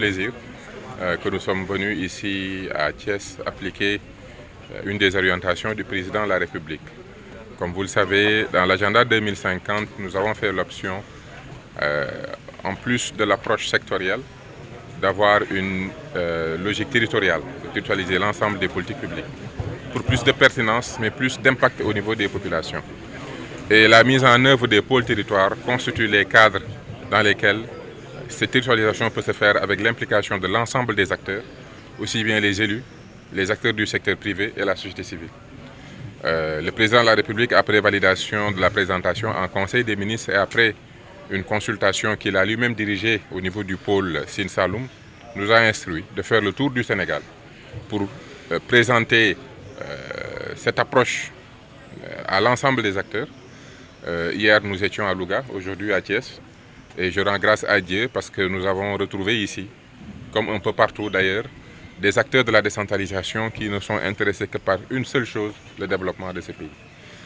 plaisir que nous sommes venus ici à Thiès appliquer une des orientations du président de la République. Comme vous le savez, dans l'agenda 2050, nous avons fait l'option, en plus de l'approche sectorielle, d'avoir une logique territoriale, de territorialiser l'ensemble des politiques publiques, pour plus de pertinence, mais plus d'impact au niveau des populations. Et la mise en œuvre des pôles territoires constitue les cadres dans lesquels cette territorialisation peut se faire avec l'implication de l'ensemble des acteurs, aussi bien les élus, les acteurs du secteur privé et la société civile. Le président de la République, après validation de la présentation en Conseil des ministres et après une consultation qu'il a lui-même dirigée au niveau du pôle Sine Saloum, nous a instruit de faire le tour du Sénégal pour présenter cette approche à l'ensemble des acteurs. Hier, nous étions à Louga, aujourd'hui à Thiès, et je rends grâce à Dieu parce que nous avons retrouvé ici, comme un peu partout d'ailleurs, des acteurs de la décentralisation qui ne sont intéressés que par une seule chose, le développement de ce pays.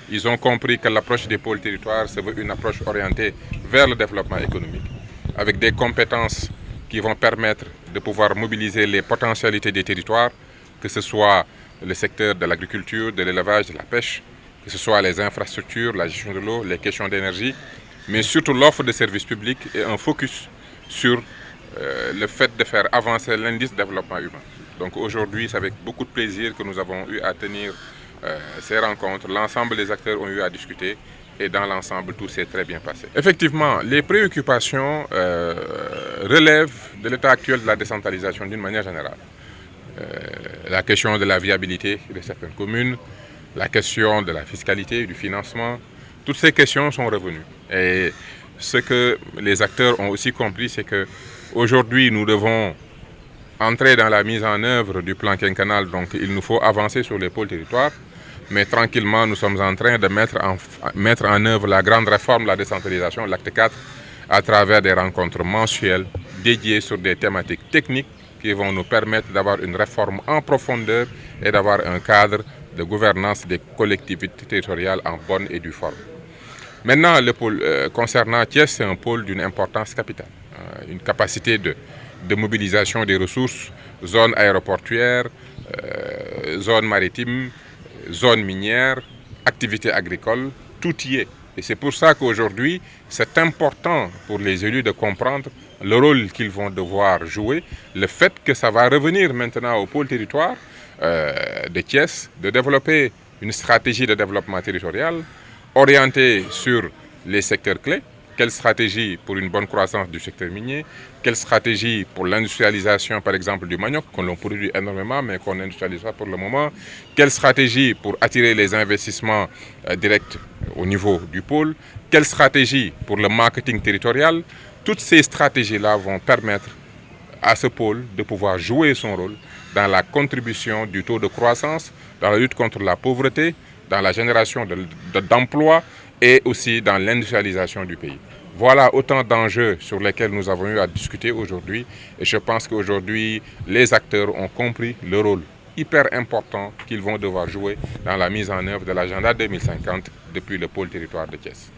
Ils ont compris que l'approche des pôles territoires se veut une approche orientée vers le développement économique, avec des compétences qui vont permettre de pouvoir mobiliser les potentialités des territoires, que ce soit le secteur de l'agriculture, de l'élevage, de la pêche, que ce soit les infrastructures, la gestion de l'eau, les questions d'énergie, mais surtout l'offre de services publics et un focus sur le fait de faire avancer l'indice de développement humain. Donc aujourd'hui, c'est avec beaucoup de plaisir que nous avons eu à tenir ces rencontres. L'ensemble des acteurs ont eu à discuter et dans l'ensemble, tout s'est très bien passé. Effectivement, les préoccupations relèvent de l'état actuel de la décentralisation d'une manière générale. La question de la viabilité de certaines communes, la question de la fiscalité, du financement, toutes ces questions sont revenues. Et ce que les acteurs ont aussi compris, c'est qu'aujourd'hui, nous devons entrer dans la mise en œuvre du plan quinquennal, donc il nous faut avancer sur les pôles territoires, mais tranquillement, nous sommes en train de mettre en œuvre la grande réforme de la décentralisation, l'acte 4, à travers des rencontres mensuelles dédiées sur des thématiques techniques qui vont nous permettre d'avoir une réforme en profondeur et d'avoir un cadre de gouvernance des collectivités territoriales en bonne et due forme. Maintenant, le pôle concernant Thiès, c'est un pôle d'une importance capitale, une capacité de mobilisation des ressources, zones aéroportuaires, zones maritimes, zones minières, activités agricoles, tout y est. Et c'est pour ça qu'aujourd'hui, c'est important pour les élus de comprendre le rôle qu'ils vont devoir jouer, le fait que ça va revenir maintenant au pôle territoire de Thiès, de développer une stratégie de développement territorial orientée sur les secteurs clés. Quelle stratégie pour une bonne croissance du secteur minier? Quelle stratégie pour l'industrialisation, par exemple, du manioc, qu'on produit énormément, mais qu'on n'industrialise pas pour le moment? Quelle stratégie pour attirer les investissements directs au niveau du pôle? Quelle stratégie pour le marketing territorial? Toutes ces stratégies-là vont permettre à ce pôle de pouvoir jouer son rôle dans la contribution du taux de croissance, dans la lutte contre la pauvreté, dans la génération d'emplois et aussi dans l'industrialisation du pays. Voilà autant d'enjeux sur lesquels nous avons eu à discuter aujourd'hui et je pense qu'aujourd'hui, les acteurs ont compris le rôle hyper important qu'ils vont devoir jouer dans la mise en œuvre de l'agenda 2050 depuis le pôle territoire de Thiès.